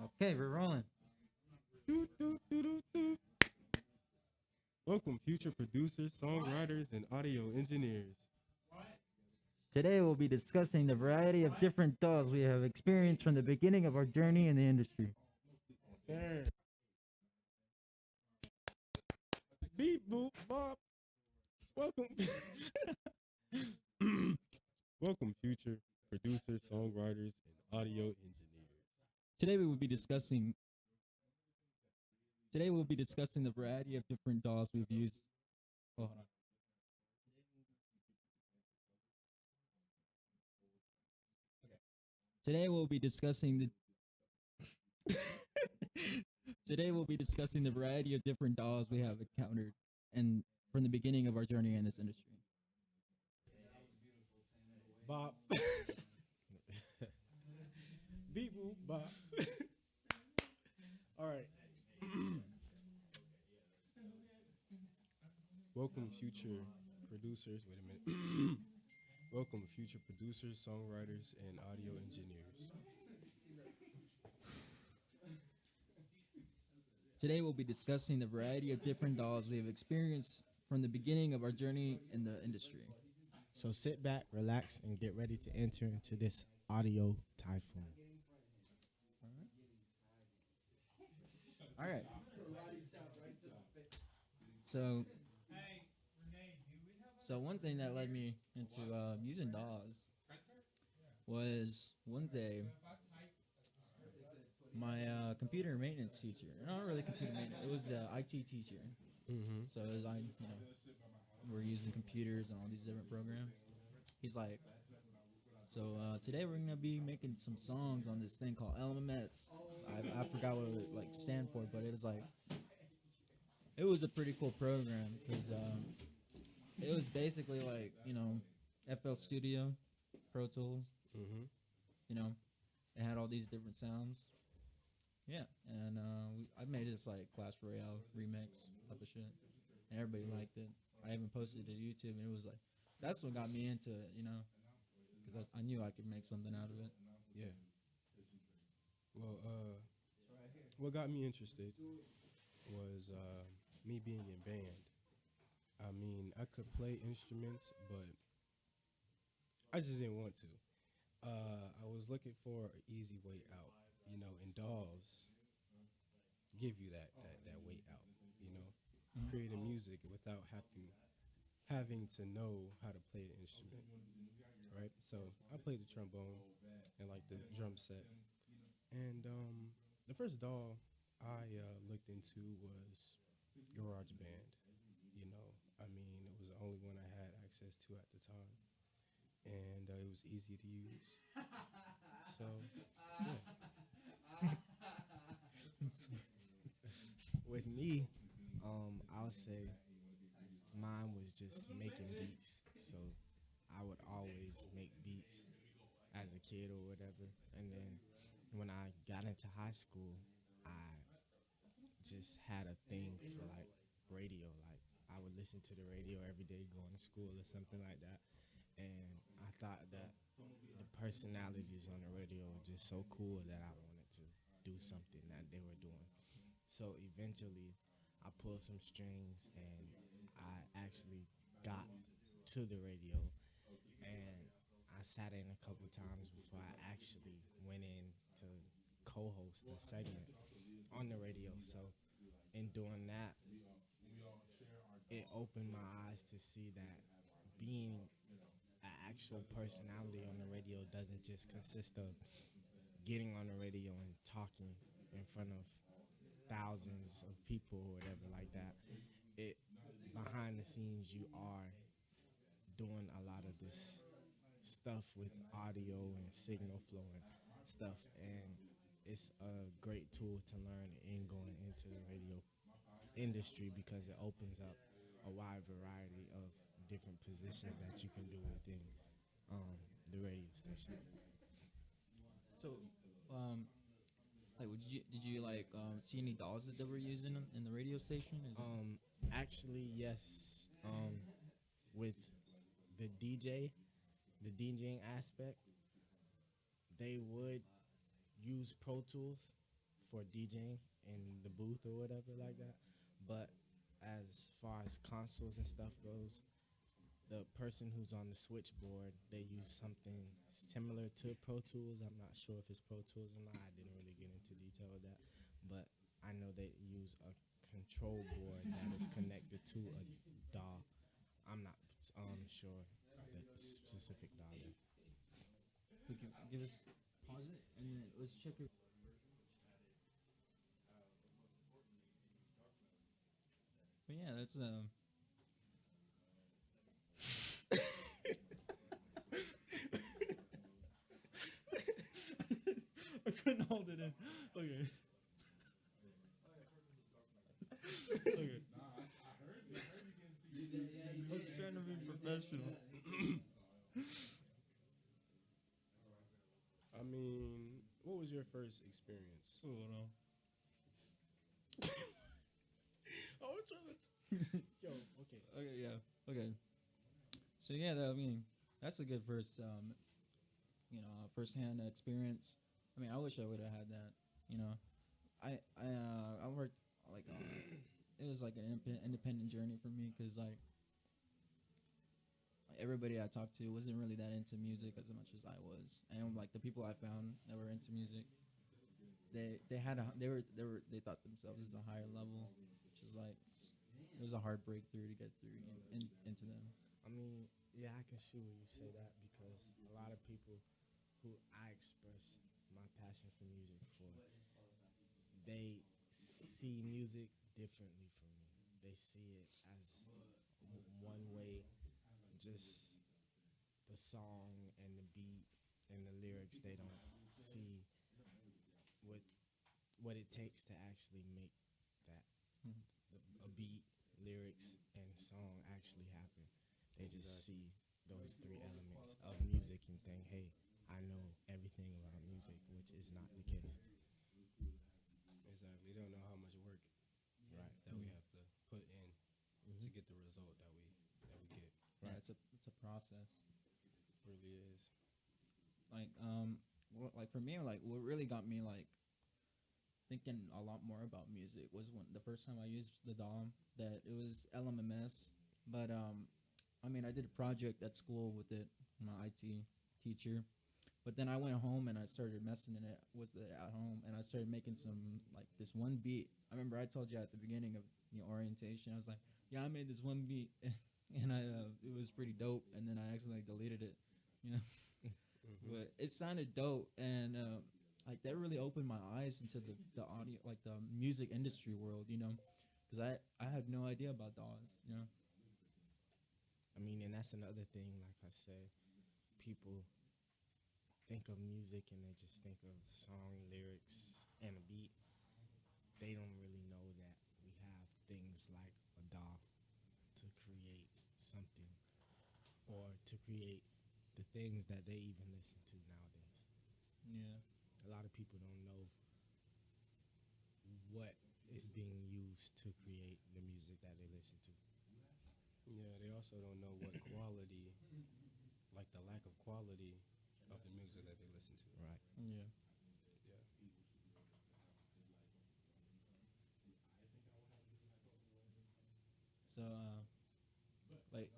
Okay, we're rolling. Doo, doo, doo, doo, doo. Welcome, future producers, songwriters, and audio engineers. Today we'll be discussing the variety of different dolls we have experienced from the beginning of our journey in the industry. Sir. Beep, boop, bop. Welcome. Welcome, future producers, songwriters, and audio engineers. Today we will be discussing. Today we'll be discussing the variety of different DAWs we've used. Oh, hold on. Okay. Today we'll be discussing the. Today we'll be discussing the variety of different DAWs we have encountered, and from the beginning of our journey in this industry. Bop. Beep, boop, bop. All right. Welcome, future producers. Wait a minute. Welcome, future producers, songwriters, and audio engineers. Today we'll be discussing the variety of different DAWs we have experienced from the beginning of our journey in the industry. So sit back, relax, and get ready to enter into this audio typhoon. All right. So, one thing that led me into using DAWs was one day my computer maintenance teacher, not really computer maintenance, it was the IT teacher. Mm-hmm. So as we're using computers and all these different programs. He's like, so today we're gonna be making some songs on this thing called LMS. I forgot what it like stand for, but it was a pretty cool program because it was basically like FL Studio, Pro Tools. Mm-hmm. It had all these different sounds. Yeah, and I made this like Clash Royale remix type of shit, and everybody liked it. I even posted it to YouTube, and it was like that's what got me into it, because I knew I could make something out of it. Yeah. Well, what got me interested was me being in band. I mean, I could play instruments, but I just didn't want to. I was looking for an easy way out, and dolls give you that way out, creating music without having to know how to play an instrument, right? So I played the trombone and like the drum set, and the first doll I looked into was Garage Band. I mean, it was the only one I had access to at the time, and it was easy to use. So, yeah. With me, I'll say mine was just making beats. So I would always make beats as a kid or whatever. And then when I got into high school, I just had a thing for like radio. Like I would listen to the radio every day going to school or something like that. And I thought that the personalities on the radio were just so cool that I wanted to do something that they were doing. So eventually, I pulled some strings and I actually got to the radio. And I sat in a couple times before I actually went in to co-host a segment on the radio. So in doing that, it opened my eyes to see that being an actual personality on the radio doesn't just consist of getting on the radio and talking in front of thousands of people or whatever like that. It behind the scenes you are doing a lot of this stuff with audio and signal flow and stuff, and it's a great tool to learn in going into the radio industry because it opens up a wide variety of different positions that you can do within the radio station. So, like, did you like see any dolls that they were using in the radio station? Actually, yes. With the the DJing aspect, they would use Pro Tools, for DJing in the booth or whatever like that. But as far as consoles and stuff goes, the person who's on the switchboard, they use something similar to Pro Tools. I'm not sure if it's Pro Tools or not. I didn't really get into detail of that, but I know they use a control board that is connected to a DAW. I'm not sure the specific DAW there. We can give us pause it and then let's check it. But yeah, that's I couldn't hold it in. Okay. Okay. I was trying to be professional. I mean, what was your first experience? Oh no. I was trying to. Yo, okay. Okay, yeah. Okay. So yeah, I mean, that's a good first, first-hand experience. I mean, I wish I would have had that. You know, I worked like it was like an independent journey for me because like everybody I talked to wasn't really that into music as much as I was, and like the people I found that were into music, they thought themselves as a higher level, which is like it was a hard breakthrough to get through into them. I mean, yeah, I can see where you say that because a lot of people who I express my passion for music for, they see music differently from me. They see it as one way, just the song and the beat and the lyrics. They don't see what it takes to actually make that a beat, lyrics, and song actually happen. They just see those three elements of music and think, hey, I know everything about music, which is not the case. Exactly. They don't know how much work Right. that we have to put in to get the result that we get. Yeah, it's a process. It really is. Like for me, like what really got me like thinking a lot more about music was when the first time I used the DAW. That it was LMMS, but I mean I did a project at school with it, my IT teacher. But then I went home and I started messing in it with it at home, and I started making some like this one beat. I remember I told you at the beginning of orientation, I was like, yeah, I made this one beat, and it was pretty dope. And then I accidentally deleted it, you know. But it sounded dope, and like that really opened my eyes into the audio, like the music industry world, you know, because I had no idea about DAWs, you know. I mean, and that's another thing, like I said, people think of music and they just think of song lyrics and a beat. They don't really know that we have things like a DAW to create something or to create the things that they even listen to nowadays. Yeah. A lot of people don't know what is being used to create the music that they listen to. Yeah, they also don't know what quality, like the lack of quality of the music that they listen to. Right. Yeah. Yeah. So, like,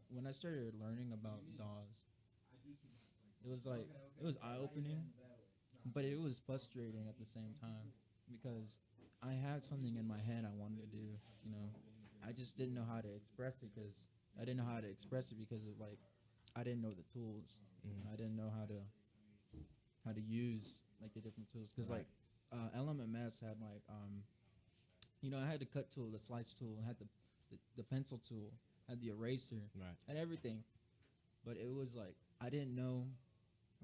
when I started learning about DAWs, it was eye opening, but it was frustrating at the same time because I had something in my head I wanted to do. You know, I just didn't know how to express it because I didn't know how to express it because of like I didn't know the tools. I didn't know how to use like the different tools because Right. like LMMS had like I had the cut tool, the slice tool, had the pencil tool, had the eraser, Right. had everything. But it was like I didn't know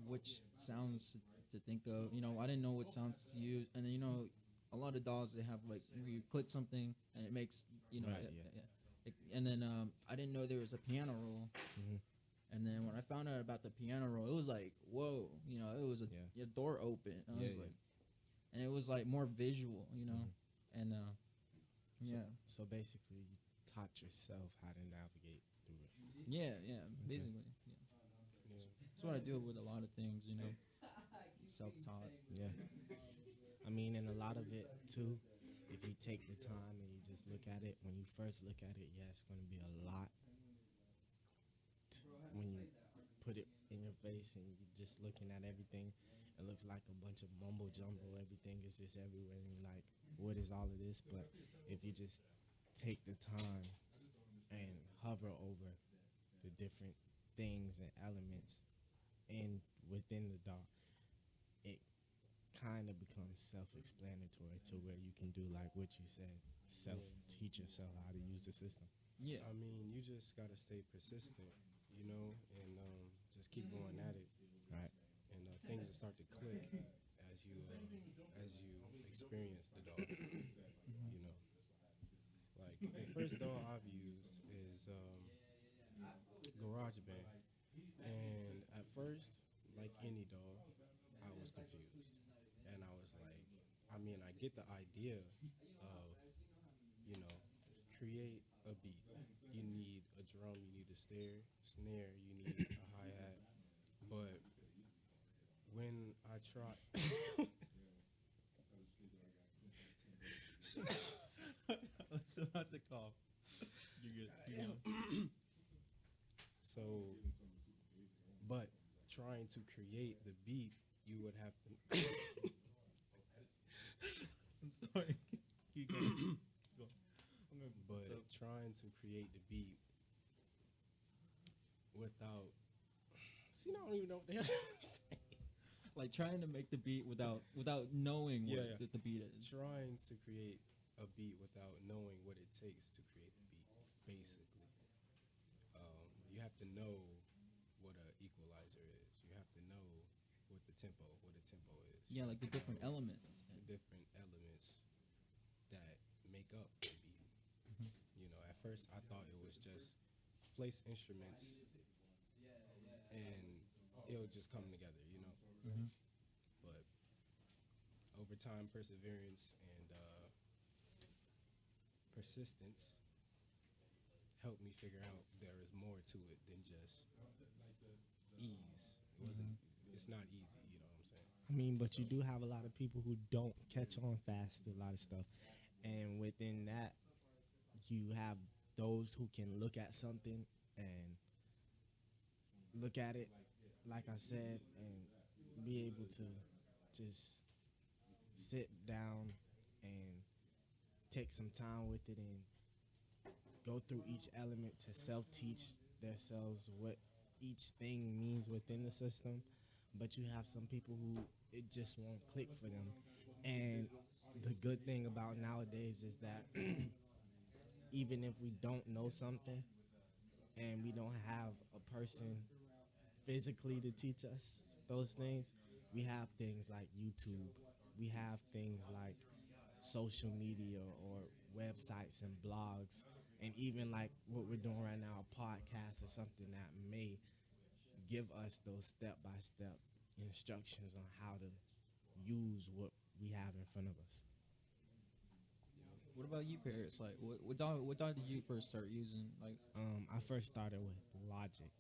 which sounds to think of. You know, I didn't know what sounds to use. And then a lot of DAWs they have like where you click something and it makes Right, and then I didn't know there was a piano roll. Mm-hmm. And then when I found out about the piano roll, it was like, whoa, it was a door open. And I was like, and it was like more visual, and So basically, you taught yourself how to navigate through it. basically, yeah. Yeah. That's what I do with a lot of things, self-taught. Yeah. I mean, and a lot of it too, if you take the time and you just look at it, when you first look at it, yeah, it's going to be a lot. When you put it in your face and you're just looking at everything, it looks like a bunch of mumbo jumbo. Everything is just everywhere, and you're like, what is all of this? But if you just take the time and hover over the different things and elements in within the DAW, it kind of becomes self-explanatory to where you can do like what you said, self-teach yourself how to use the system. Yeah. I mean, you just gotta stay persistent, you know, and just keep going at it, Right. and things will start to click as you experience the dog. You know, like the first dog I've used is GarageBand, and at first, like any dog, I was confused, and I was like, I mean, I get the idea of, you know, create a beat. You need a drum, you need a snare, you need a hi-hat. But when I try, I was about to cough. You're good. Keep going. so, but trying to create the beat, you would have to, I'm sorry. Keep going. Go. but So- trying to create the beat without, see, I don't even know what the hell I'm saying. Like trying to make the beat without knowing what Yeah. The beat is. Trying to create a beat without knowing what it takes to create the beat, basically. You have to know what an equalizer is. You have to know what a tempo is. Yeah, like the different elements. The different elements that make up the beat. You know, at first I thought it was just place instruments and it'll just come together, you know. But over time, perseverance and persistence helped me figure out there is more to it than just ease. It wasn't. It's not easy. You know what I'm saying? I mean, but you do have a lot of people who don't catch on fast to a lot of stuff. And within that, you have those who can look at something and look at it, like I said, and be able to just sit down and take some time with it and go through each element to self-teach themselves what each thing means within the system. But you have some people who it just won't click for them. And the good thing about nowadays is that even if we don't know something and we don't have a person physically to teach us those things, we have things like YouTube. We have things like social media or websites and blogs, and even like what we're doing right now, a podcast or something that may give us those step-by-step instructions on how to use what we have in front of us. What about you, Paris? Like, what DAW did you first start using? Like, I first started with Logic,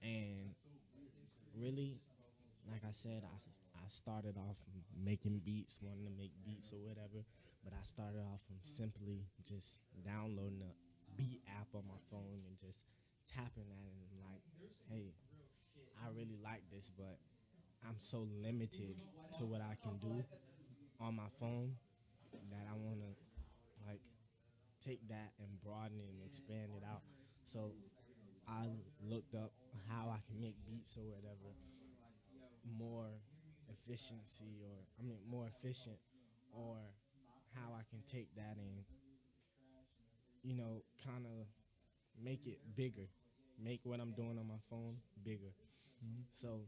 and really, like I said, I started off making beats, wanting to make beats or whatever, but I started off from simply just downloading a beat app on my phone and just tapping at it and like, hey, I really like this, but I'm so limited to what I can do on my phone that I want to like take that and broaden it and expand it out. So I looked up how I can make beats or whatever more efficiency, or I mean more efficient, or how I can take that and kind of make it bigger, make what I'm doing on my phone bigger. So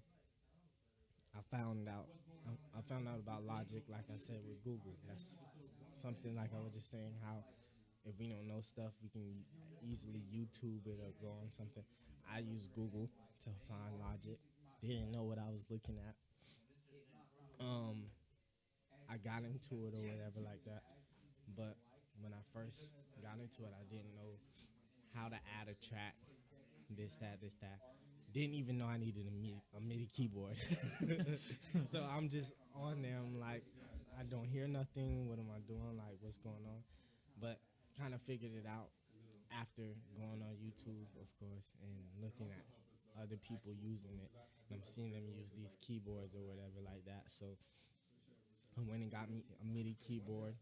I found out about Logic, like I said, with Google. That's something like I was just saying, how if we don't know stuff, we can easily YouTube it or go on something. I use Google to find Logic. Didn't know what I was looking at. I got into it or whatever like that. But when I first got into it, I didn't know how to add a track, this, that. Didn't even know I needed a MIDI keyboard. So I'm just on there. I'm like, I don't hear nothing. What am I doing? Like, what's going on? But kind of figured it out after going on YouTube, of course, and looking at other people using it. And I'm seeing them use these keyboards or whatever like that. So I went and got me a MIDI keyboard,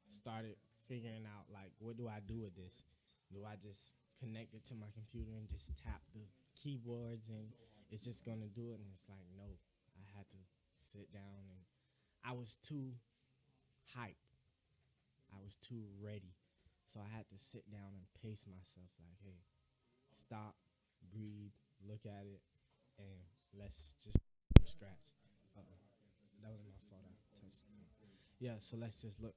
started figuring out, like, what do I do with this? Do I just connect it to my computer and just tap the keyboards and it's just gonna do it? And it's like, no, I had to sit down and I was too hype. I was too ready. So I had to sit down and pace myself like, hey, stop, breathe, look at it, and let's just from scratch. Uh-oh. That was my fault. I touched it. Yeah, so let's just look.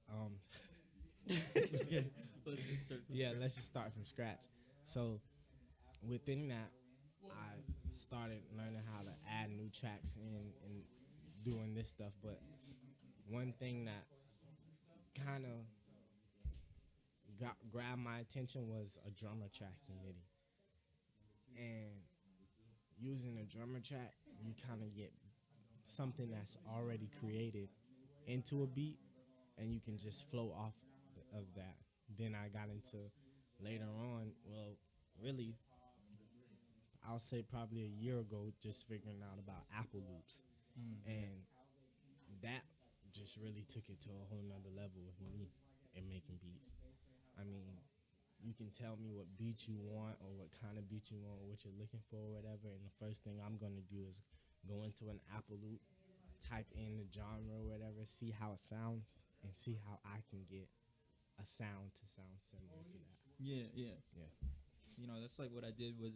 Yeah, let's just start. Yeah, let's just start from scratch. So within that, I started learning how to add new tracks in and doing this stuff. But one thing that kind of grabbed my attention was a drummer track in MIDI. And using a drummer track, you kind of get something that's already created into a beat, and you can just flow off of that. Then I got into later on, well, really, I'll say probably a year ago, just figuring out about Apple loops. And that just really took it to a whole nother level with me and making beats. I mean, you can tell me what beat you want or what kind of beat you want or what you're looking for or whatever, and the first thing I'm going to do is go into an Apple loop, type in the genre or whatever, see how it sounds, and see how I can get a sound to sound similar to that. Yeah, yeah. Yeah. You know, that's like what I did with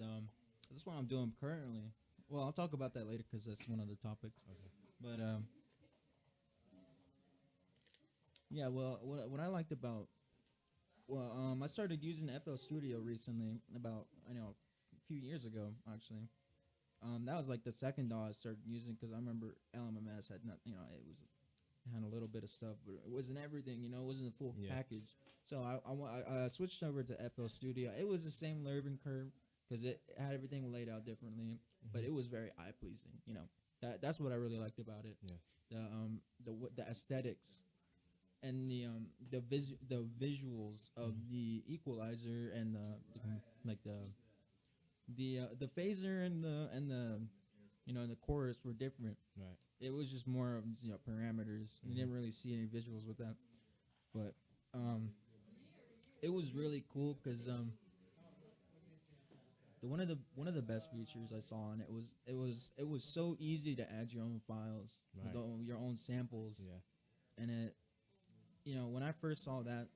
That's what I'm doing currently. Well, I'll talk about that later because that's one of the topics. Okay. But yeah. Well, what I liked about I started using FL Studio recently, about a few years ago actually. That was like the second DAW I started using because I remember LMMS had not, it had a little bit of stuff, but it wasn't everything, it wasn't a full Yeah. package. So I switched over to FL Studio. It was the same learning curve because it had everything laid out differently, but it was very eye pleasing. That's what I really liked about it. Yeah. The aesthetics and the visuals of the equalizer and the phaser and the chorus were different. Right. It was just more of parameters. You didn't really see any visuals with that, but it was really cool because one of the best features I saw, and it was so easy to add your own files, Right. your own samples, Yeah. and it when I first saw that,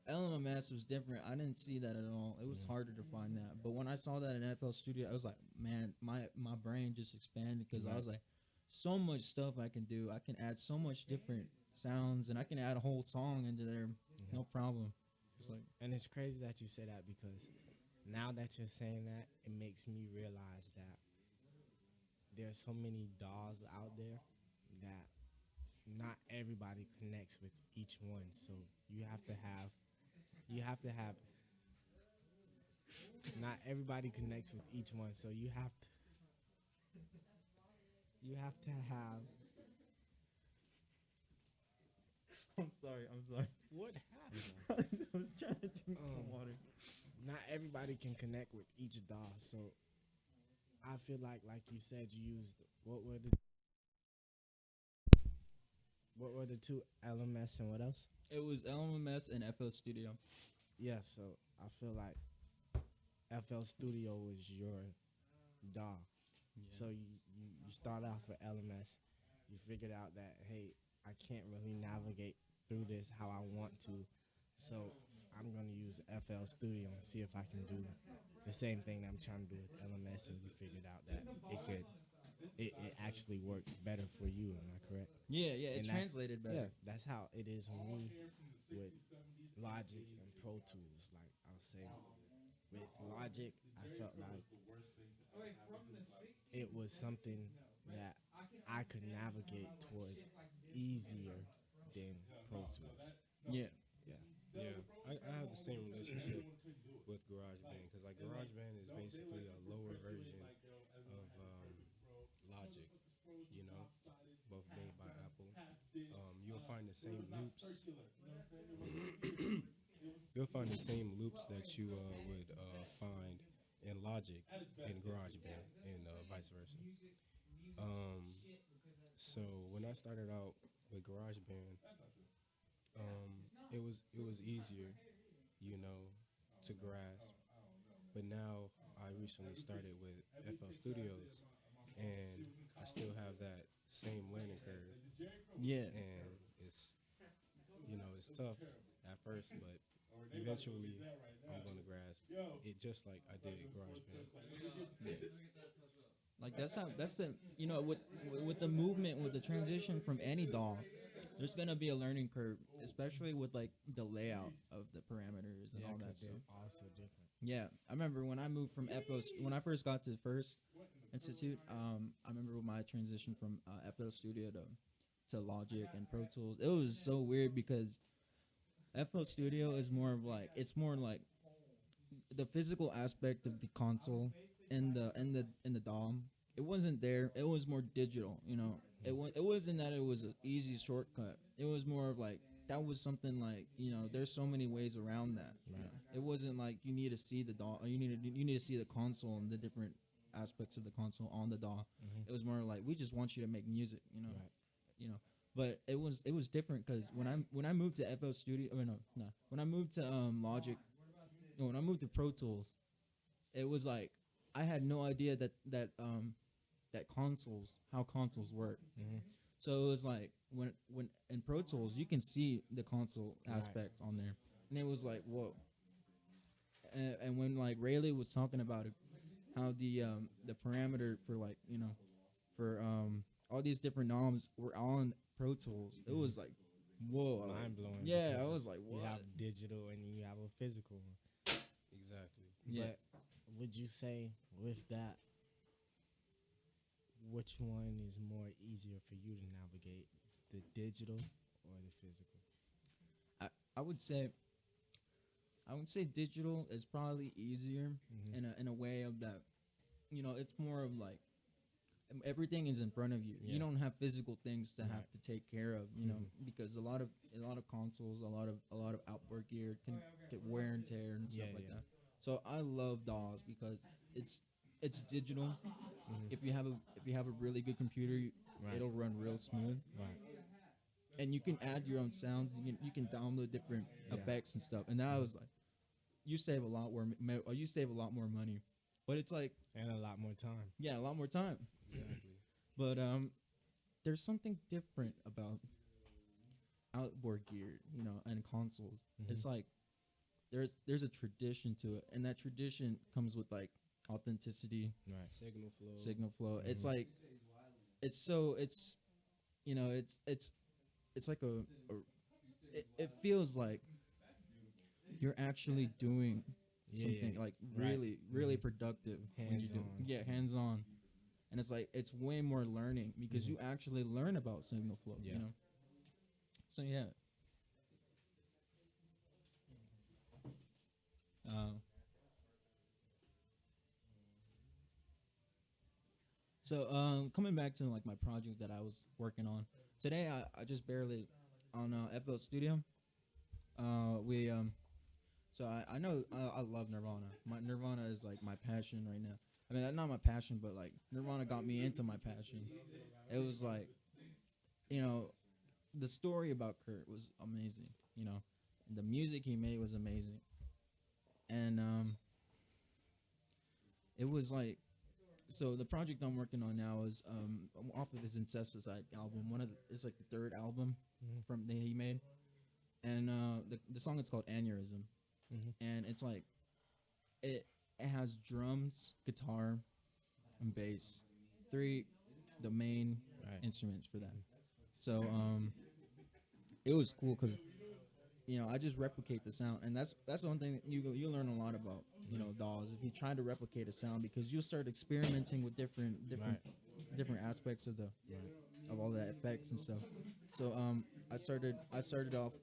LMMS was different. I didn't see that at all. It was harder to find that. But when I saw that in FL Studio, I was like, man, my brain just expanded because I was like, so much stuff I can do. I can add so much different sounds, and I can add a whole song into there, no problem. It's like, And it's crazy that you say that because now that you're saying that, it makes me realize that there's so many DAWs out there that not everybody connects with each one. So you have to have not everybody connects with each one. So you have to have I'm sorry. what happened? I was trying to drink some water. Not everybody can connect with each DAW. So I feel like you said, you used what were the two, LMS and what else? It was LMMS and FL Studio. Yeah, so I feel like FL Studio was your DAW. Yeah. So you start off with LMS. You figured out that, hey, I can't really navigate through this how I want to. So I'm going to use FL Studio and see if I can do the same thing that I'm trying to do with LMS. And you figured out that it actually worked better for you. Am I correct? Yeah, it And translated better. Yeah, that's how it is for me with Logic and Pro Tools. Like I'll say, with Logic, I felt like it was something that I could navigate towards easier than Pro Tools. Yeah. Yeah, I have the same relationship with GarageBand because like GarageBand is basically a lower version of Logic, both made by Apple. You'll find the the same loops. You'll find the same loops that you would find in Logic and GarageBand, and vice versa. Um, so when I started out with GarageBand, it was easier, you know, to grasp. But now I recently started with FL Studios, and I still have that same learning curve, Yeah. and it's tough at first, but eventually I'm gonna grasp it just like I did GarageBand. Like that's the with the movement, with the transition from any DAW, there's gonna be a learning curve, especially with like the layout of the parameters and Yeah, all that because stuff. they're also different. Yeah, I remember when I moved from when I first got to the First Institute. I remember with my transition from FL Studio to Logic and Pro Tools. It was so weird because FL Studio is more of like, it's more like the physical aspect of the console and the DOM. It wasn't there. It was more digital. It wasn't that it was an easy shortcut. It was more of like, that was something like, there's so many ways around that. It wasn't like you need to see the DAW. You need to see the console and the different aspects of the console on the DAW. It was more like, we just want you to make music. You know. But it was different because when I moved to FL Studio, when I moved to Logic, when I moved to Pro Tools, it was like I had no idea that how consoles work. So it was like when in Pro Tools you can see the console aspects on there, and it was like, whoa. And when like Rayleigh was talking about it, how the parameter for like for all these different knobs were on Pro Tools, it was like, whoa, Mind blowing. Yeah, I was like, You what? have digital and you have a physical one. Exactly. Yeah. But would you say with that, which one is more easier for you to navigate, the digital or the physical? I would say digital is probably easier in a way of that, it's more of like everything is in front of you. Yeah. You don't have physical things to Right. have to take care of, because a lot of consoles, a lot of outboard gear can get wear and tear and stuff Yeah, like yeah. that. So I love DAWs because it's digital. If you have a really good computer, Right. it'll run real smooth. Right. And you can add your own sounds. You can download different effects and stuff. And that was like, you save a lot more money, but it's like, And a lot more time. yeah, a lot more time. Exactly. But there's something different about outboard gear, and consoles. It's like there's a tradition to it, and that tradition comes with like authenticity, Right. Signal flow. It's like it's like it feels like you're actually doing something like Right. really productive when you do. Hands-on. Yeah, hands on. And it's like, it's way more learning because you actually learn about signal flow. Yeah. So yeah. Coming back to like my project that I was working on today, I just barely on FL Studio. We So I know I love Nirvana. My Nirvana is like my passion right now. I mean, not my passion, but like Nirvana got me into my passion. It was like, the story about Kurt was amazing. The music he made was amazing, and it was like, so the project I'm working on now is off of his Incesticide album. It's like the third album from that he made, and the song is called Aneurysm. And it's like it has drums, guitar, and bass, the main instruments for that. So it was cool because I just replicate the sound, and that's the one thing you learn a lot about DAWs if you try to replicate a sound, because you'll start experimenting with different aspects of of all the effects and stuff. So I started off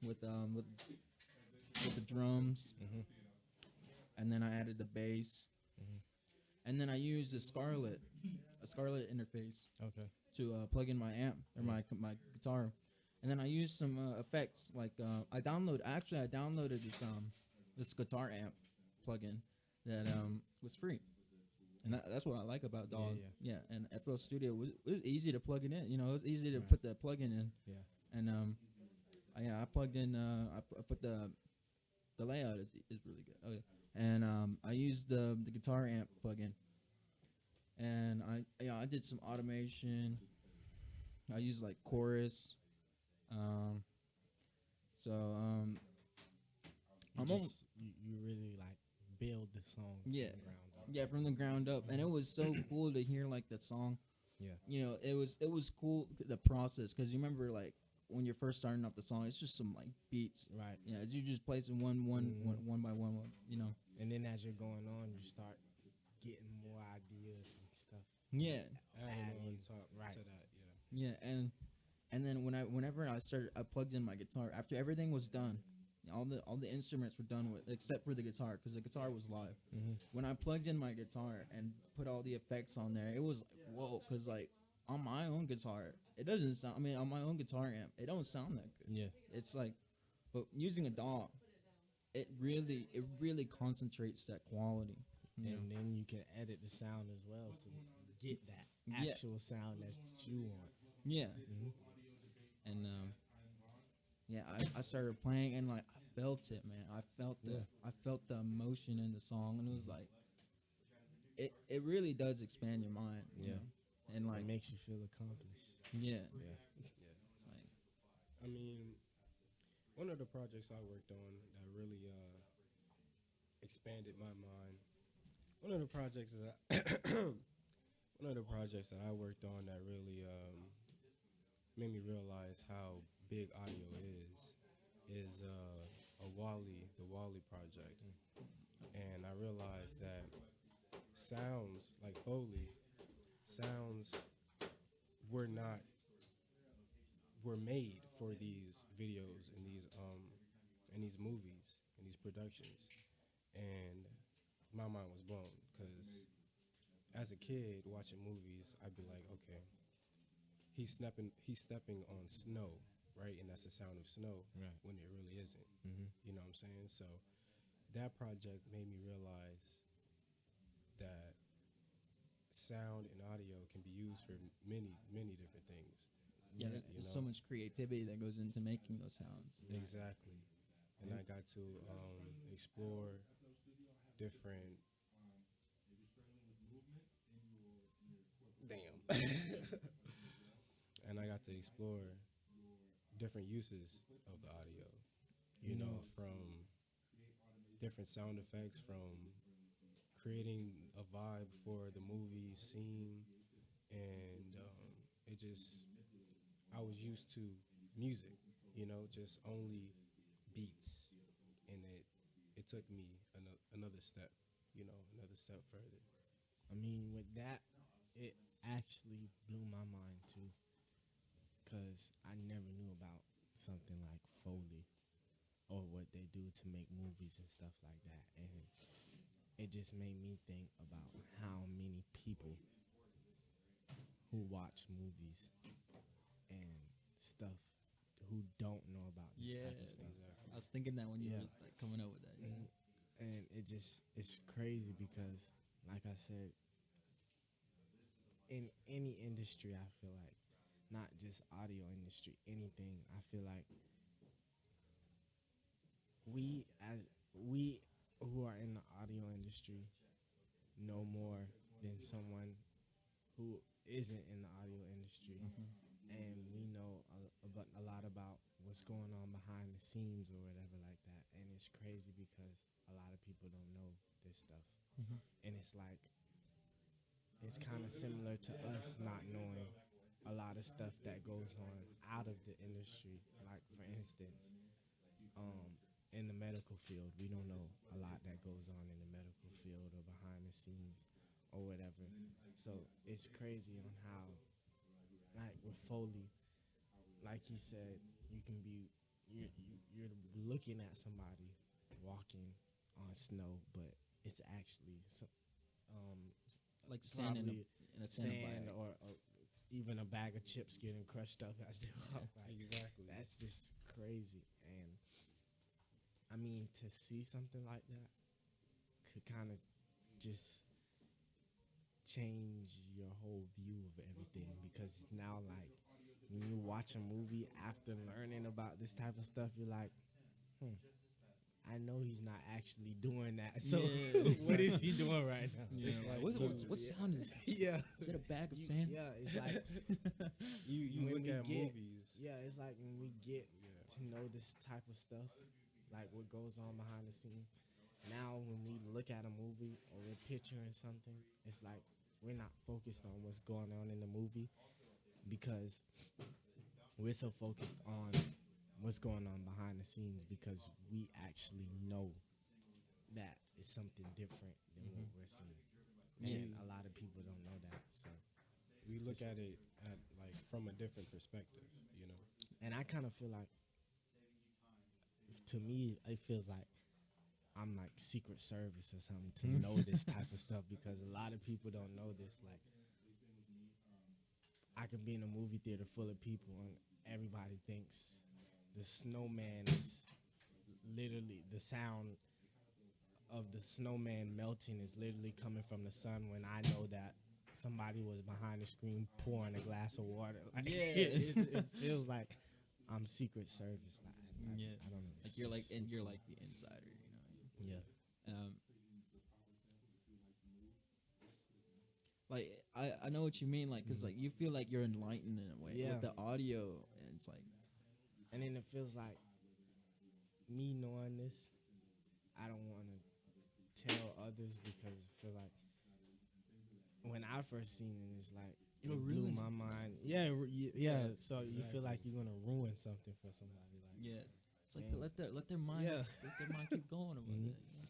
with the drums, and then I added the bass, and then I used a Scarlett interface Okay. to plug in my amp or my guitar, and then I used some effects. Like I downloaded this guitar amp plugin that was free, and that's what I like about DAWs. Yeah. Yeah, and FL Studio was easy to plug it in. You know, it was easy to Right. put the plugin in, Yeah. and I plugged in. I put the layout is really good. Oh yeah, and I used the guitar amp plugin, and I did some automation. I used like chorus. Um, so You I'm just you really like build the song Yeah. from the ground up. yeah, from the ground up, and it was so cool to hear like the song. Yeah. You know, it was cool the process, because you remember like when you're first starting off the song, it's just some like beats. Right. Yeah, as you just placing one by one, you know. And then as you're going on, you start getting more ideas and stuff. Yeah, Adding on Adding, top right. to that. Yeah. yeah, and then whenever I plugged in my guitar after everything was done. All the instruments were done with except for the guitar, because the guitar was live. Mm-hmm. When I plugged in my guitar and put all the effects on there, it was like whoa, because like on my own guitar, it doesn't sound. I mean, on my own guitar amp, it don't sound that good. Yeah. It's like, but using a DAW, it really concentrates that quality. You know? And then you can edit the sound as well to get that Yeah. actual sound that you want. Yeah, Mm-hmm. and yeah, I started playing, and like I felt it, man. I felt the emotion in the song, and it was like it really does expand your mind. You Yeah. know? And like It makes you feel accomplished. yeah, Yeah. it's like I mean, one of the projects I worked on that really expanded my mind. One of the projects that one of the projects that I worked on that really made me realize how big audio is the Wally project, and I realized that sounds like Foley sounds were not were made for these videos and these movies and these productions, and my mind was blown because as a kid watching movies, I'd be like, okay, he's stepping on snow, right, and that's the sound of snow, Right. when it really isn't. Mm-hmm. You know what I'm saying? So that project made me realize that sound and audio can be used for many different things. yeah, you there's know? so much creativity that goes into making those sounds. Exactly. And I got to explore different. Damn. And I got to explore different uses of the audio. You know, from different sound effects, from creating a vibe for the movie scene, and it just I was used to music, you know, just only beats, and it took me another step, you know, another step further. I mean, with that, it actually blew my mind too, because I never knew about something like Foley or what they do to make movies and stuff like that. And it just made me think about how many people who watch movies and stuff who don't know about this type of stuff. Exactly. I was thinking that when you Yeah. were like coming up with that. Yeah. And it's crazy because, like I said, in any industry, I feel like, not just audio industry, anything, I feel like we who are in the audio industry know more than someone who isn't in the audio industry. And we know a lot about what's going on behind the scenes or whatever like that. And it's crazy because a lot of people don't know this stuff. And it's like, it's kind of similar to us not knowing a lot of stuff that goes on out of the industry. Like, for instance, in the medical field, we don't know a lot that goes on in the medical field or behind the scenes or whatever. So it's crazy on how, like with Foley, like he said, you can be you're looking at somebody walking on snow, but it's actually Like sand in probably a sand sandbag. or even a bag of chips getting crushed up as they walk. Like, Exactly. that's just crazy. And I mean, to see something like that could kind of just change your whole view of everything, because now, like, when you watch a movie after learning about this type of stuff, you're like, I know he's not actually doing that. So Yeah. what is he doing right now? Yeah, It's like, like what sound is that? Yeah. Is it a bag of sand? Yeah, it's like You when look we at get- movies. yeah, it's like when we get to know this type of stuff, like what goes on behind the scene. Now, when we look at a movie or we're picturing something, it's like we're not focused on what's going on in the movie, because we're so focused on what's going on behind the scenes, because we actually know that it's something different than what we're seeing. And a lot of people don't know that. So, We look at it at like from a different perspective, you know. and I kind of feel like, to me, it feels like I'm like Secret Service or something to know this type of stuff, because a lot of people don't know this. Like, I can be in a movie theater full of people and everybody thinks the snowman is literally, the sound of the snowman melting is literally coming from the sun, when I know that somebody was behind the screen pouring a glass of water. Like, Yeah. it feels like I'm Secret Service. Like, Yeah. I don't know. Like you're like, and you're like the insider, you know. yeah. Like I know what you mean, like, cause like you feel like you're enlightened in a way Yeah. with the audio, and it's like, And then it feels like, me knowing this, I don't want to tell others, because I feel like when I first seen it, it's like It'll it blew ruin my it. mind. Yeah, yeah. So you feel Exactly. like you're gonna ruin something for somebody. Like, yeah, it's like Dang. let their mind Yeah. let their mind keep going about Mhm. it. You know?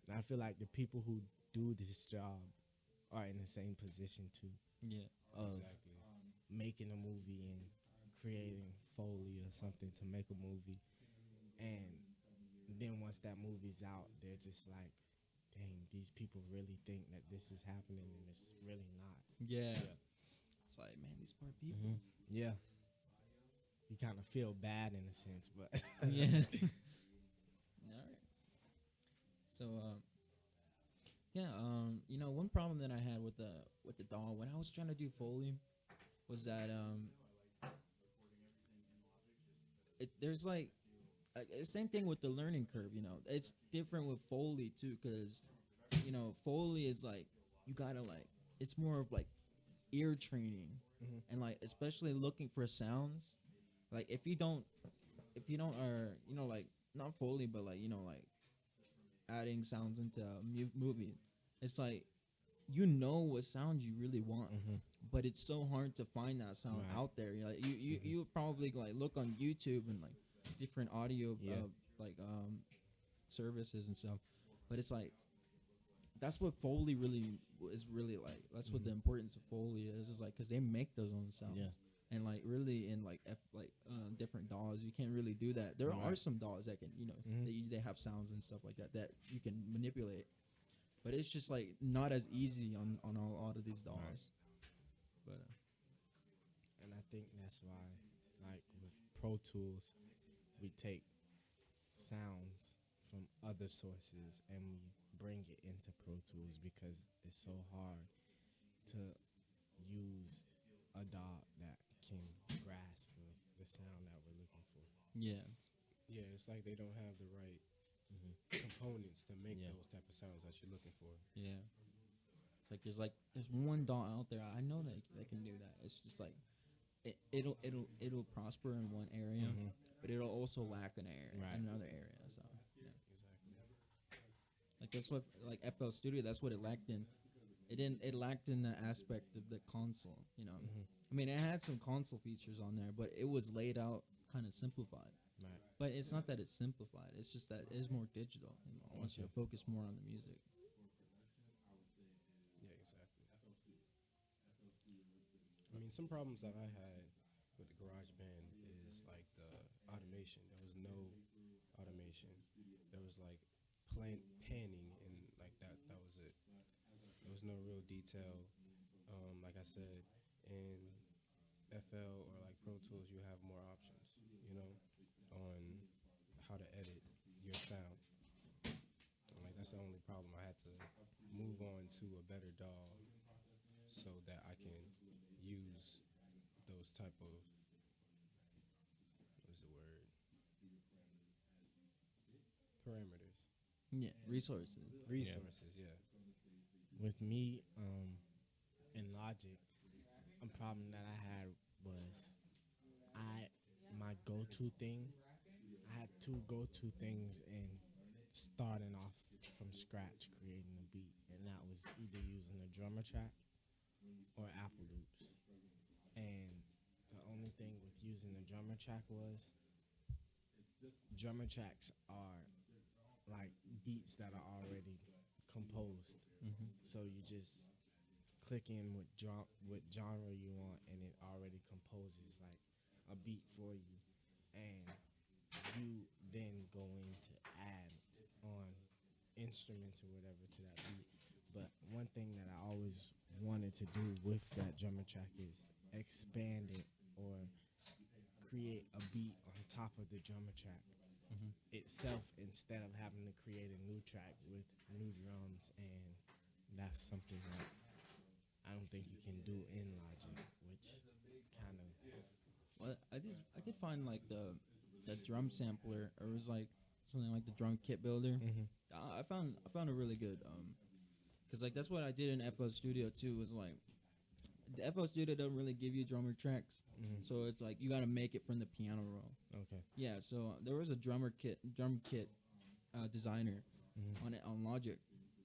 and I feel like the people who do this job are in the same position too, Yeah, of Exactly. making a movie and creating Foley or something to make a movie, and then once that movie's out, they're just like, dang, these people really think that this is happening, and it's really not. yeah. It's like, man, these poor people. Yeah. You kind of feel bad in a sense, but Yeah. All right. So, yeah, you know, one problem that I had with the doll when I was trying to do Foley was that there's like same thing with the learning curve. You know, it's different with Foley too, because you know Foley is like you gotta like it's more of like ear training and like especially looking for sounds. Like if you don't or you know like not Foley but like you know like adding sounds into a movie, it's like you know what sound you really want, but it's so hard to find that sound Right. out there. Like you probably like look on YouTube and like different audio Yeah. like services and stuff, but it's like that's what Foley really is really like. That's what the importance of Foley is like because they make those own sounds. Yeah. And like really in like different DAWs, you can't really do that. There are Right. some DAWs that can they have sounds and stuff like that you can manipulate, but it's just like not as easy on all of these DAWs. Right. But And I think that's why, like with Pro Tools, we take sounds from other sources and we bring it into Pro Tools, because it's so hard to use a DAW that can grasp the sound that we're looking for. yeah, Yeah, it's like they don't have the right components to make Yeah. those type of sounds that you're looking for. yeah. It's like there's one DAW out there I know that can do that. It's just like it'll prosper in one area, but it'll also lack an area Right. in another area. So yeah. Exactly. Like that's what like FL Studio. That's what it lacked in. It lacked in the aspect of the console. You know, I mean, it had some console features on there, but it was laid out kind of simplified. Right. But it's not that it's simplified. It's just that it's more digital. You know, once you focus more on the music. Yeah, exactly. I mean, some problems that I had with the GarageBand is like the automation. There was no automation. There was like panning and like that. That was it. There was no real detail. Like I said, in FL or like Pro Tools, you have more options, you know, on how to edit your sound. And like that's the only problem. I had to move on to a better DAW so that I can use those type of what's the word parameters Yeah, resources. resources. Yeah. With me, in Logic, a problem that I had was I my go-to thing. I had two go-to things in starting off from scratch creating a beat, and that was either using a drummer track or Apple Loops. And the only thing with using the drummer track was drummer tracks are like beats that are already composed. Mm-hmm. So you just click in what genre you want, and it already composes like a beat for you, and you then go in to add on instruments or whatever to that beat. But one thing that I always wanted to do with that drummer track is expand it or create a beat on top of the drummer track Mm-hmm. itself instead of having to create a new track with new drums, and that's something that I don't think you can do in Logic, which kind of Well, I did find like the drum sampler, or it was like something like the drum kit builder. I found it really good. Cause like that's what I did in FL Studio too. Was like the FL Studio doesn't really give you drummer tracks, so it's like you got to make it from the piano roll. okay. Yeah, so there was a drum kit designer on it on Logic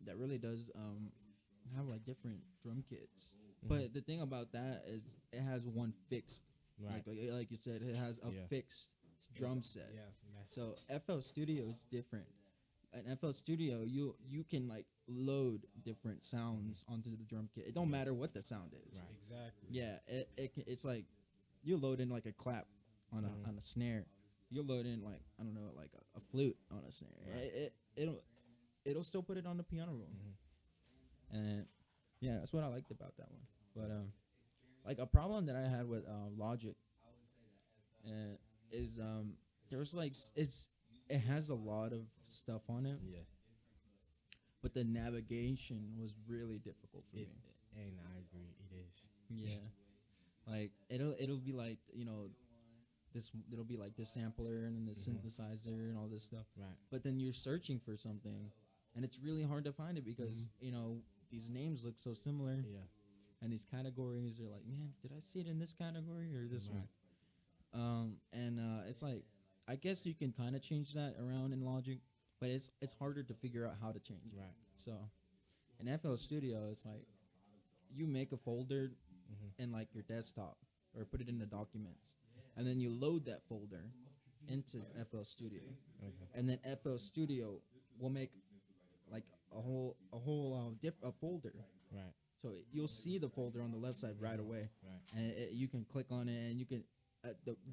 that really does have like different drum kits. But the thing about that is it has one fixed, Right. like you said, it has a Yeah. fixed drum set. Yeah, that's So FL Studio is different. In FL Studio, you can like load different sounds onto the drum kit. It don't matter what the sound is. Right. Exactly. Yeah, it's like you load in like a clap on a snare. You'll load in like I don't know like a flute on a snare. Right. It'll still put it on the piano roll. And yeah, that's what I liked about that one. But like a problem that I had with Logic is there's like it has a lot of stuff on it, Yeah. but the navigation was really difficult for It, me. and I agree, it is. Yeah, like it'll be like it'll be like this sampler and then the synthesizer and all this stuff. Right. But then you're searching for something, and it's really hard to find it because these names look so similar, Yeah. and these categories are like, man, did I see it in this category or this Right. one? And it's like, I guess you can kind of change that around in Logic, but it's harder to figure out how to change it. Right. So in FL Studio, it's like you make a folder in like your desktop or put it in the documents, and then you load that folder into FL Studio, Okay. and then FL Studio will make like a whole a folder. Right. So you'll see the folder on the left side right away, Right. and you can click on it, and you can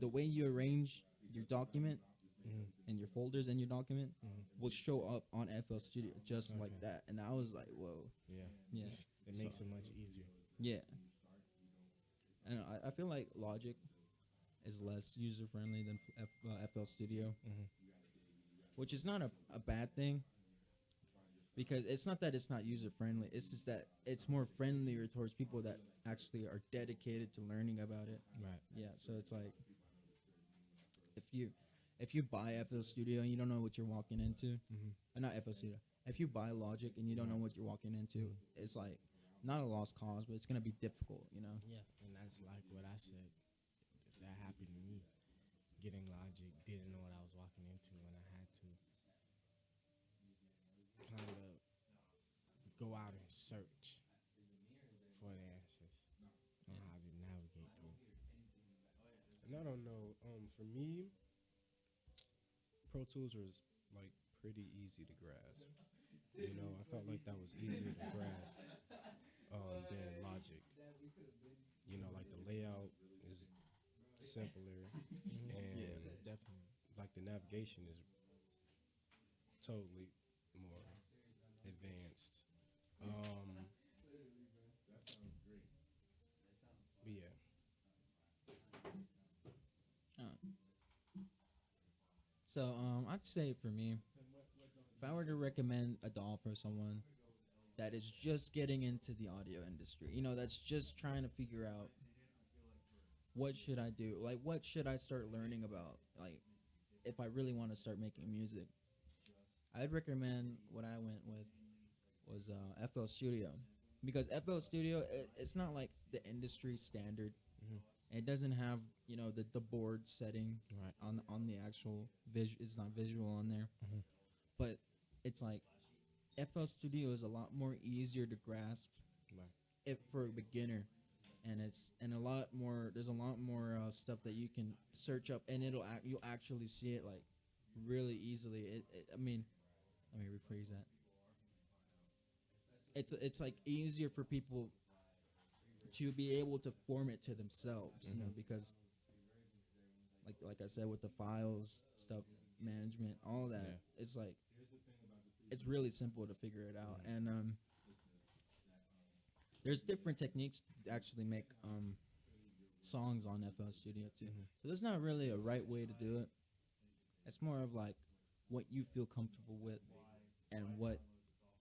the way you arrange your document and your folders in your document will show up on FL Studio just like Okay. that. And I was like, whoa, Yeah. yeah, It makes it much easier. yeah. And I feel like Logic is less user friendly than FL Studio, which is not a bad thing. Because it's not that it's not user friendly. It's just that it's more friendlier towards people that actually are dedicated to learning about it. Right. Yeah, so it's like if you buy FL Studio and you don't know what you're walking into, not FL Studio. If you buy Logic and you don't know what you're walking into, it's like not a lost cause, but it's gonna be difficult, you know. Yeah. And that's like what I said. That happened to me. Getting Logic, didn't know what I was walking into, and I had to kind of go out and search for the answers on how to navigate through. And I don't know. For me, Pro Tools was like pretty easy to grasp. You know, I felt like that was easier to grasp than Logic. You know, like the layout is simpler, and Definitely. like the navigation is totally more advanced. But yeah, So I'd say for me, if I were to recommend a doll for someone that is just getting into the audio industry, that's just trying to figure out what should I do, like what should I start learning about, like if I really want to start making music, I'd recommend what I went with was FL Studio, because FL Studio it's not like the industry standard. Mhm. It doesn't have the board setting Right. on the actual It's not visual on there, Mhm. but it's like FL Studio is a lot more easier to grasp Right. if for a beginner, and a lot more. There's a lot more stuff that you can search up, and you'll actually see it like really easily. I mean, let me rephrase that. It's like easier for people to be able to form it to themselves, Mhm. because like I said with the files stuff management, all that, Yeah. it's like it's really simple to figure it out. Mhm. And there's different techniques to actually make songs on FL Studio too. Mhm. So there's not really a right way to do it. It's more of like what you feel comfortable with, and what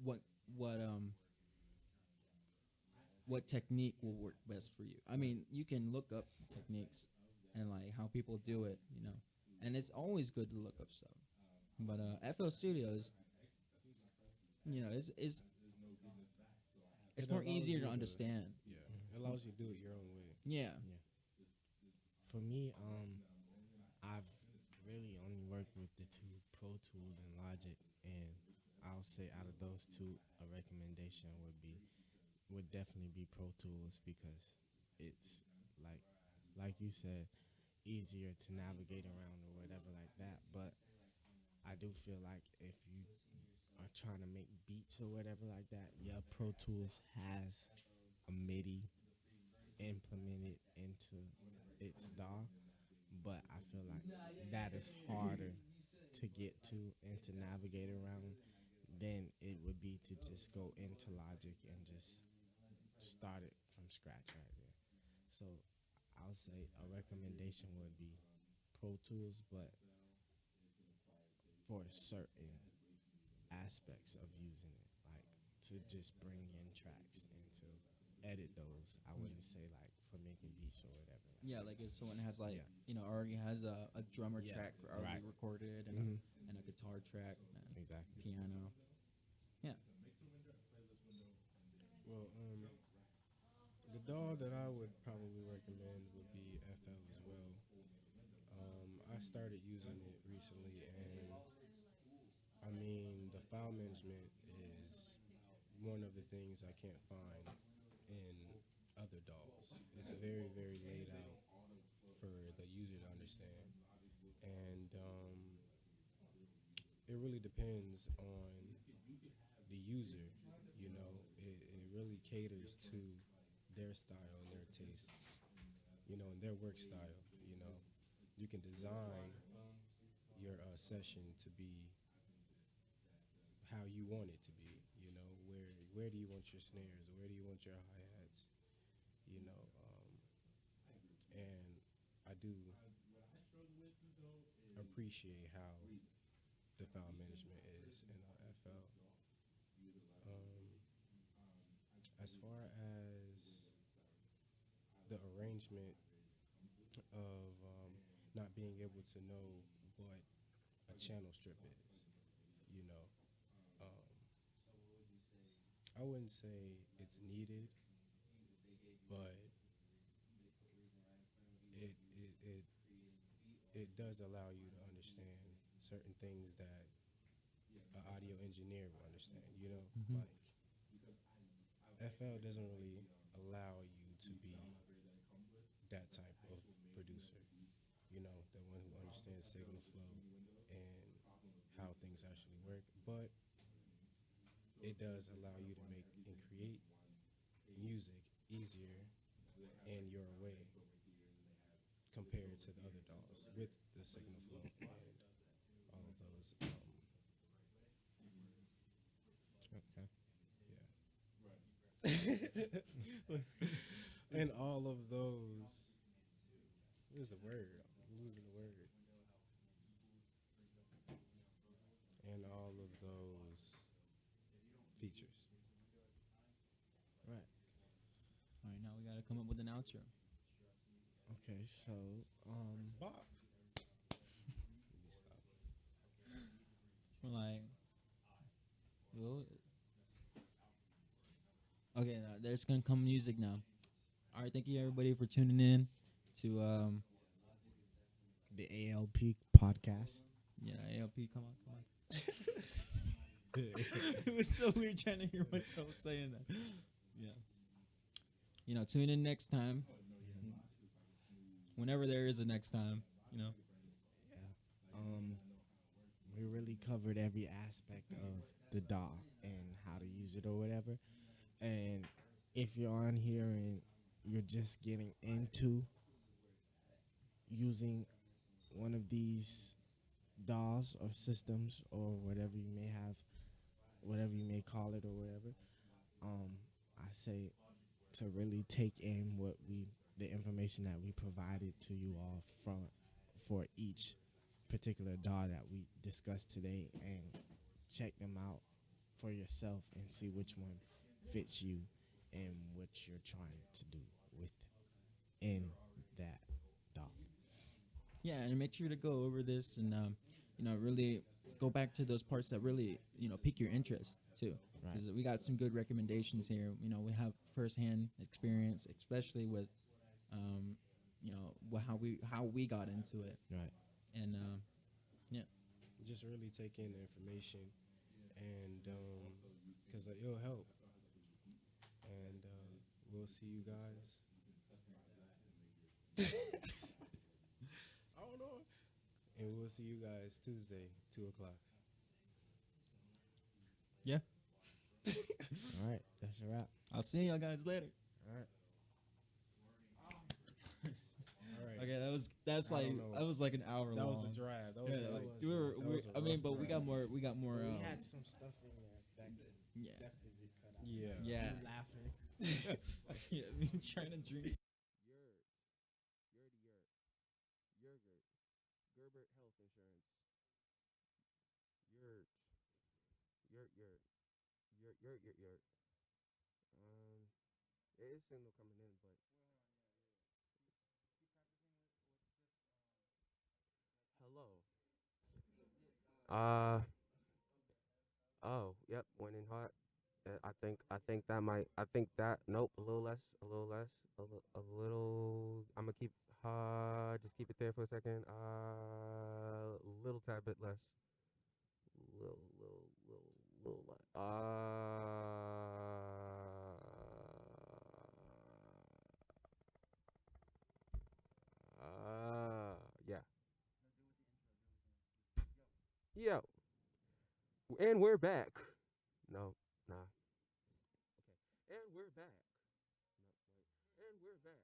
what um what technique will work best for you. I mean, you can look up techniques and like how people do it, and it's always good to look up stuff. But FL Studios, is it's It more allows easier you to understand. it allows you to do it your own way. Yeah. Yeah. For me, I've really only worked with the two Pro Tools and Logic, and I'll say out of those two, a recommendation would definitely be Pro Tools, because it's like like you said, easier to navigate around or whatever like that. But I do feel like if you are trying to make beats or whatever like that, yeah, Pro Tools has a MIDI implemented into its DAW, but I feel like that is harder to get to and to navigate around than it would be to just go into Logic and just start it from scratch right there. So I'll say a recommendation would be Pro Tools, but for certain aspects of using it, like to just bring in tracks and to edit those. I wouldn't say like for making beats or whatever. Yeah, like if someone has like Yeah. already has a drummer Yeah, track already right. recorded, and Mhm. and a guitar track, and a Exactly. piano. Yeah. Well, the DAW that I would probably recommend would be FL as well. I started using it recently, and I mean, the file management is one of the things I can't find in other DAWs. It's very, very laid out for the user to understand, and it really depends on the user. It really caters to their style and their taste, and their work style. You can design your session to be how you want it to be. Where do you want your snares? Where do you want your hi hats? And I do appreciate how the file management is in FL. Um, as far as the arrangement of not being able to know what a channel strip is, you know, um, I wouldn't say it's needed, but it it it it does allow you to understand certain things that an audio engineer will understand. Mhm. Like FL doesn't really allow you to be that type of producer. The one who understands signal flow and how things actually work, but it does allow you to make and create music easier in your way compared to the other DAWs with the signal flow and all of those. Okay. Yeah. And all of those. What is the word? I'm losing the word. come up with an outro. Okay, so Bop. We're like, well, okay, there's gonna come music now. All right, thank you everybody for tuning in to the ALP podcast. yeah, ALP. Come on, come on. It was so weird trying to hear myself saying that. Yeah. Tune in next time. Whenever there is a next time, Yeah. We really covered every aspect of the DAW and how to use it or whatever. And if you're on here and you're just getting into using one of these DAWs or systems or whatever you may have, whatever you may call it or whatever, I say to really take in the information that we provided to you all for each particular DAW that we discussed today, and check them out for yourself and see which one fits you and what you're trying to do within that DAW. yeah, and make sure to go over this and really go back to those parts that really pique your interest too. Right. Because we got some good recommendations here. We have firsthand experience, especially with how we got into it, Right. and yeah. Just really take in the information, and because it'll help. And we'll see you guys. I don't know. And we'll see you guys Tuesday, 2:00. Yeah. All right. That's a wrap. I'll see y'all guys later. All right. All right. Okay, I don't know. that was like an hour That long. was a drive. That was Yeah, like, we were, that was a I mean, rough but we got drive. more. We had some stuff in there that could Yeah. definitely be cut out. Yeah. Yeah. You laughing. Yeah, me trying to drink. Yogurt, Gerbert Health Insurance, Yurt, Yurt, Yurt, Yurt, Yurt, Yurt, Yurt. It is signal coming in, but hello. Oh, yep, went in hot. I think that might. I think that. Nope, a little less, a little less, a little. I'm gonna keep. Just keep it there for a second. Little tad bit less. Little less. Yeah. Yo, and we're back. No, nah. Okay, and we're back. No, wait. And we're back.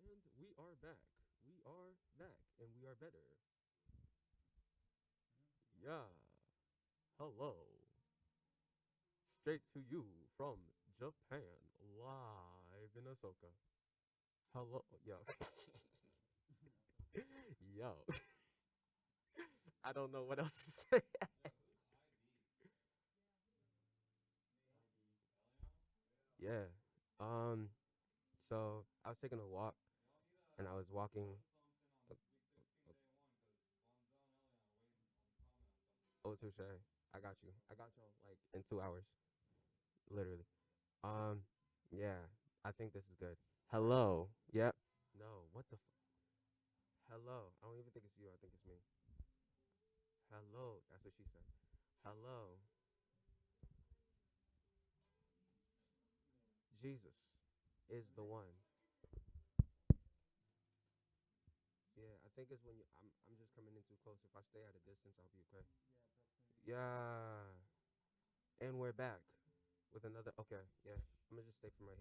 And we are back. We are back, and we are better. Yeah. Hello. Straight to you from Japan, live in Osaka. Hello. Yo. Yo. I don't know what else to say. Yeah. So I was taking a walk, and I was walking. uh, Oh, touche. I got you. I got y'all like in 2 hours, literally. Um, yeah. I think this is good. Hello. Yep. No. What the? Hello. I don't even think it's you. I think it's me. Hello. That's what she said. Hello. Jesus is the one. Yeah, I think it's when you. I'm just coming in too close. If I stay at a distance, I'll be okay. Yeah. And we're back with another. Okay. Yeah. I'm gonna just stay from right here.